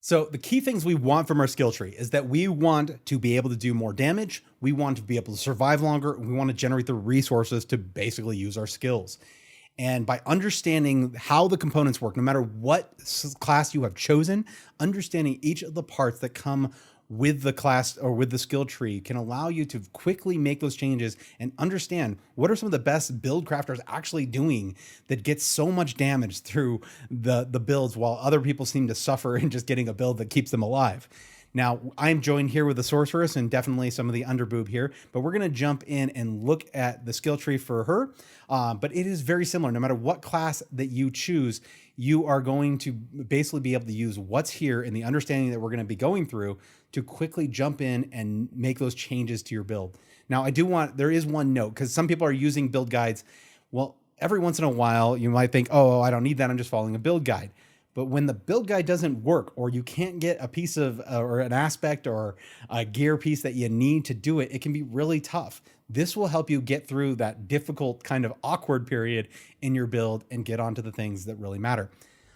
So the key things we want from our skill tree is that we want to be able to do more damage. We want to be able to survive longer. We want to generate the resources to basically use our skills. And by understanding how the components work, no matter what class you have chosen, understanding each of the parts that come with the class or with the skill tree can allow you to quickly make those changes and understand what are some of the best build crafters actually doing that gets so much damage through the builds while other people seem to suffer in just getting a build that keeps them alive. Now, I'm joined here with the sorceress and definitely some of the underboob here, but we're going to jump in and look at the skill tree for her. But it is very similar. No matter what class that you choose, you are going to basically be able to use what's here and the understanding that we're going to be going through to quickly jump in and make those changes to your build. Now, there is one note because some people are using build guides. Well, every once in a while, you might think, oh, I don't need that. I'm just following a build guide. But when the build guide doesn't work, or you can't get a piece of or an aspect or a gear piece that you need to do it, it can be really tough. This will help you get through that difficult kind of awkward period in your build and get onto the things that really matter.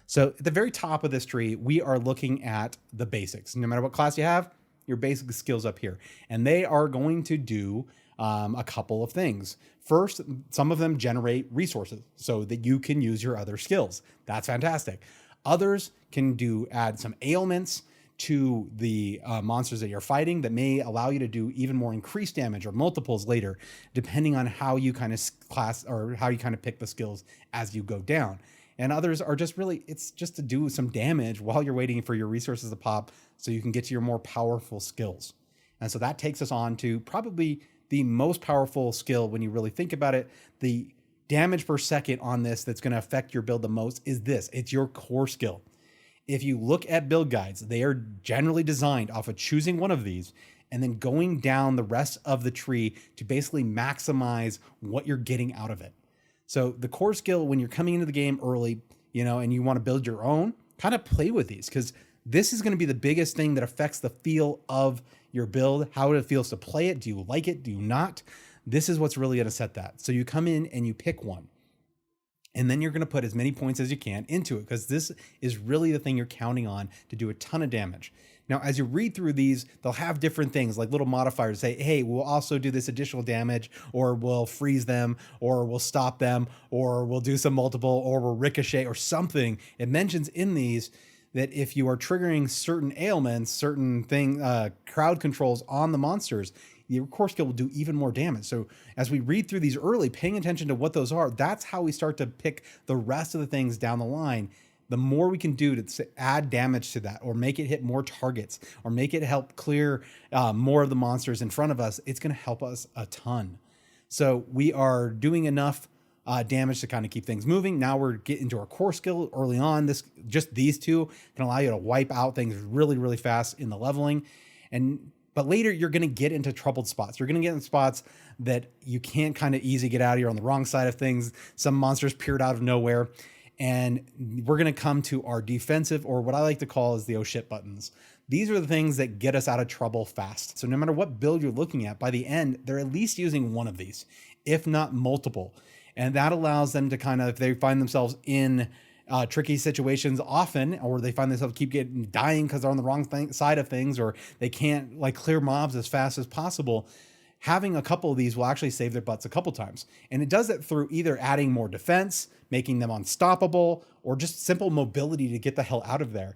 So at the very top of this tree, we are looking at the basics. No matter what class you have, your basic skills up here. And they are going to do a couple of things. First, some of them generate resources so that you can use your other skills. That's fantastic. Others can add some ailments to the monsters that you're fighting that may allow you to do even more increased damage or multiples later, depending on how you kind of class or how you kind of pick the skills as you go down. And others are just really, it's just to do some damage while you're waiting for your resources to pop so you can get to your more powerful skills. And so that takes us on to probably the most powerful skill when you really think about it. The damage per second on this that's going to affect your build the most is this. It's your core skill. If you look at build guides, they are generally designed off of choosing one of these and then going down the rest of the tree to basically maximize what you're getting out of it. So the core skill, when you're coming into the game early, and you want to build your own, kind of play with these because this is going to be the biggest thing that affects the feel of your build, how it feels to play it. Do you like it? Do you not? This is what's really going to set that. So you come in and you pick one. And then you're going to put as many points as you can into it because this is really the thing you're counting on to do a ton of damage. Now, as you read through these, they'll have different things like little modifiers say, hey, we'll also do this additional damage, or we'll freeze them, or we'll stop them, or we'll do some multiple, or we'll ricochet or something. It mentions in these that if you are triggering certain ailments, certain crowd controls on the monsters, your core skill will do even more damage. So as we read through these early, paying attention to what those are, that's how we start to pick the rest of the things down the line. The more we can do to add damage to that or make it hit more targets or make it help clear more of the monsters in front of us, it's going to help us a ton. So we are doing enough damage to kind of keep things moving. Now we're getting into our core skill early on. Just these two can allow you to wipe out things really, really fast in the leveling. But later you're going to get into troubled spots. You're going to get in spots that you can't kind of easy get out of. You're on the wrong side of things. Some monsters appeared out of nowhere. And we're going to come to our defensive, or what I like to call is the oh shit buttons. These are the things that get us out of trouble fast. So no matter what build you're looking at, by the end, they're at least using one of these, if not multiple. And that allows them to kind of, if they find themselves in tricky situations often, or they find themselves dying because they're on the wrong side of things, or they can't clear mobs as fast as possible, having a couple of these will actually save their butts a couple times. And it does it through either adding more defense, making them unstoppable, or just simple mobility to get the hell out of there.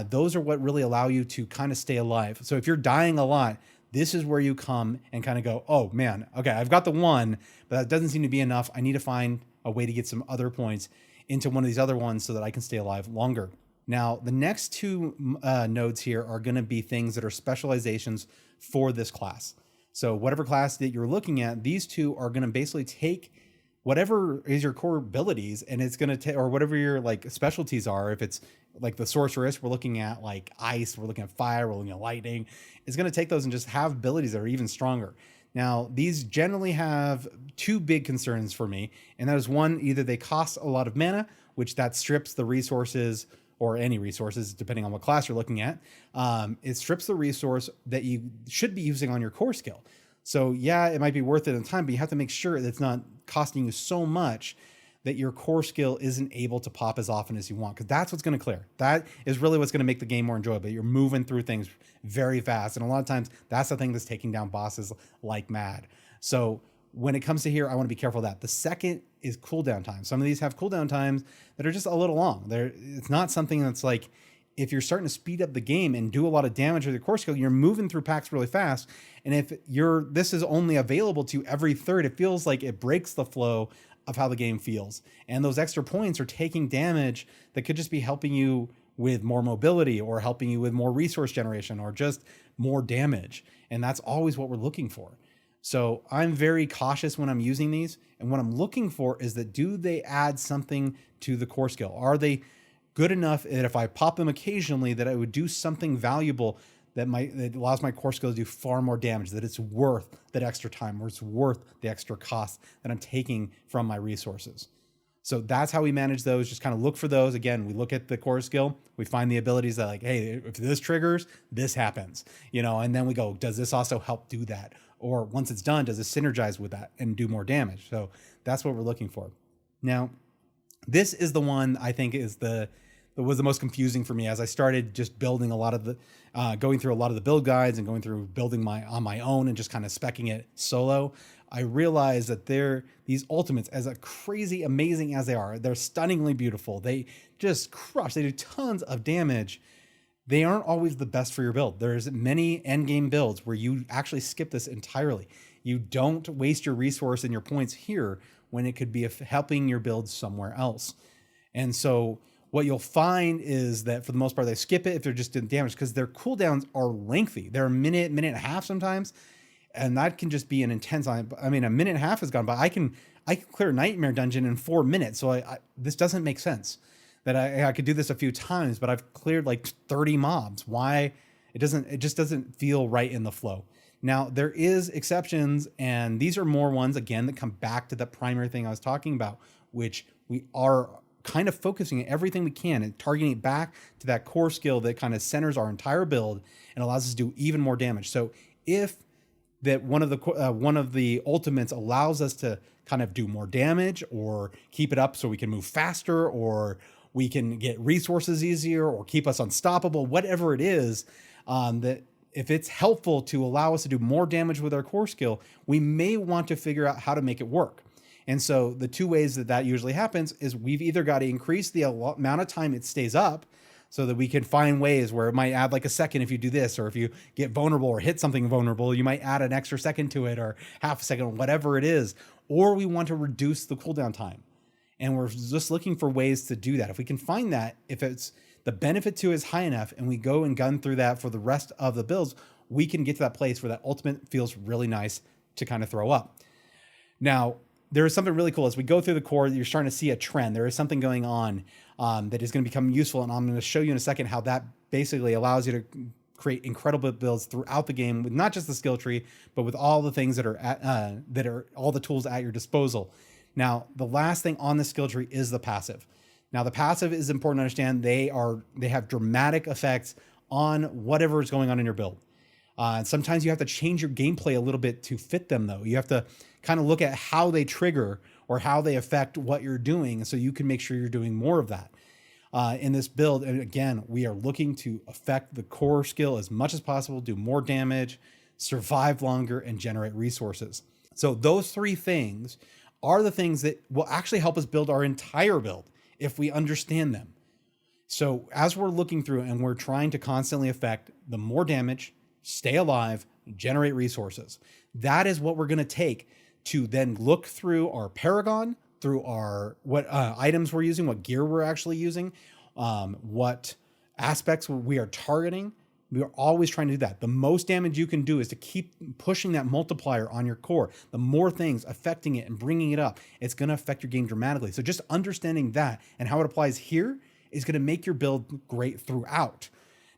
Those are what really allow you to kind of stay alive. So if you're dying a lot, this is where you come and kind of go, oh man, okay, I've got the one, but that doesn't seem to be enough. I need to find a way to get some other points into one of these other ones so that I can stay alive longer. Now, the next two nodes here are going to be things that are specializations for this class. So whatever class that you're looking at, these two are going to basically take whatever is your core abilities, and it's going to take, or whatever your specialties are. If it's like the sorceress, we're looking at ice, we're looking at fire, we're looking at lightning. It's going to take those and just have abilities that are even stronger. Now, these generally have two big concerns for me, and that is one, either they cost a lot of mana, which that strips the resources, or any resources, depending on what class you're looking at. It strips the resource that you should be using on your core skill. So yeah, it might be worth it in time, but you have to make sure that it's not costing you so much that your core skill isn't able to pop as often as you want, because that's what's going to clear. That is really what's going to make the game more enjoyable. You're moving through things very fast, and a lot of times that's the thing that's taking down bosses like mad. So when it comes to here, I want to be careful of that. The second is cooldown time. Some of these have cooldown times that are just a little long. It's not something that's like, if you're starting to speed up the game and do a lot of damage with your core skill, you're moving through packs really fast. And if this is only available to you every third, it feels like it breaks the flow of how the game feels. And those extra points are taking damage that could just be helping you with more mobility, or helping you with more resource generation, or just more damage. And that's always what we're looking for. So I'm very cautious when I'm using these. And what I'm looking for is that, do they add something to the core skill? Are they good enough that if I pop them occasionally, that I would do something valuable that allows my core skill to do far more damage, that it's worth that extra time, or it's worth the extra cost that I'm taking from my resources. So that's how we manage those. Just kind of look for those. Again, we look at the core skill, we find the abilities that, like, hey, if this triggers, this happens, and then we go, does this also help do that? Or once it's done, does it synergize with that and do more damage? So that's what we're looking for. Now, this is the one I think was the most confusing for me as I started just building going through a lot of the build guides and going through building on my own and just kind of speccing it solo. I realized that these ultimates, as crazy amazing as they are, they're stunningly beautiful. They just crush. They do tons of damage. They aren't always the best for your build. There's many endgame builds where you actually skip this entirely. You don't waste your resource and your points here when it could be helping your build somewhere else. And so what you'll find is that for the most part, they skip it if they're just doing damage, because their cooldowns are lengthy. They're a minute and a half sometimes. And that can just be an intense time. I mean, a minute and a half has gone by. I can clear a nightmare dungeon in 4 minutes. So this doesn't make sense that I could do this a few times, but I've cleared like 30 mobs. Why? It just doesn't feel right in the flow. Now, there is exceptions, and these are more ones, again, that come back to the primary thing I was talking about, which we are kind of focusing on everything we can and targeting it back to that core skill that kind of centers our entire build and allows us to do even more damage. So if that one of the ultimates allows us to kind of do more damage, or keep it up so we can move faster, or we can get resources easier, or keep us unstoppable, whatever it is, that if it's helpful to allow us to do more damage with our core skill, we may want to figure out how to make it work. And so the two ways that usually happens is we've either got to increase the amount of time it stays up, so that we can find ways where it might add like a second if you do this, or if you get vulnerable or hit something vulnerable, you might add an extra second to it, or half a second, whatever it is. Or we want to reduce the cooldown time. And we're just looking for ways to do that. If we can find that, if it's the benefit to is high enough, and we go and gun through that for the rest of the builds, we can get to that place where that ultimate feels really nice to kind of throw up. Now, there is something really cool as we go through the core. You're starting to see a trend. There is something going on that is going to become useful, and I'm going to show you in a second how that basically allows you to create incredible builds throughout the game with not just the skill tree, but with all the things that are all the tools at your disposal. Now, the last thing on the skill tree is the passive. Now, the passive is important to understand. They have dramatic effects on whatever is going on in your build. Sometimes you have to change your gameplay a little bit to fit them, though. You have to kind of look at how they trigger or how they affect what you're doing, so you can make sure you're doing more of that. In this build, and again, we are looking to affect the core skill as much as possible, do more damage, survive longer, and generate resources. So those three things are the things that will actually help us build our entire build if we understand them. So as we're looking through and we're trying to constantly affect the more damage, stay alive, generate resources, that is what we're going to take to then look through our Paragon, through our what items we're using, what gear we're actually using, what aspects we are targeting. We are always trying to do that. The most damage you can do is to keep pushing that multiplier on your core. The more things affecting it and bringing it up, it's going to affect your game dramatically. So just understanding that and how it applies here is going to make your build great throughout.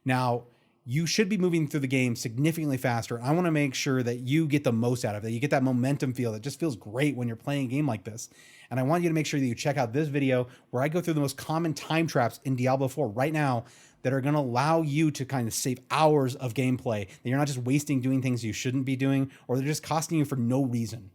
Now, you should be moving through the game significantly faster. I want to make sure that you get the most out of it. You get that momentum feel that just feels great when you're playing a game like this. And I want you to make sure that you check out this video where I go through the most common time traps in Diablo 4 right now that are going to allow you to kind of save hours of gameplay, that you're not just wasting doing things you shouldn't be doing, or they're just costing you for no reason.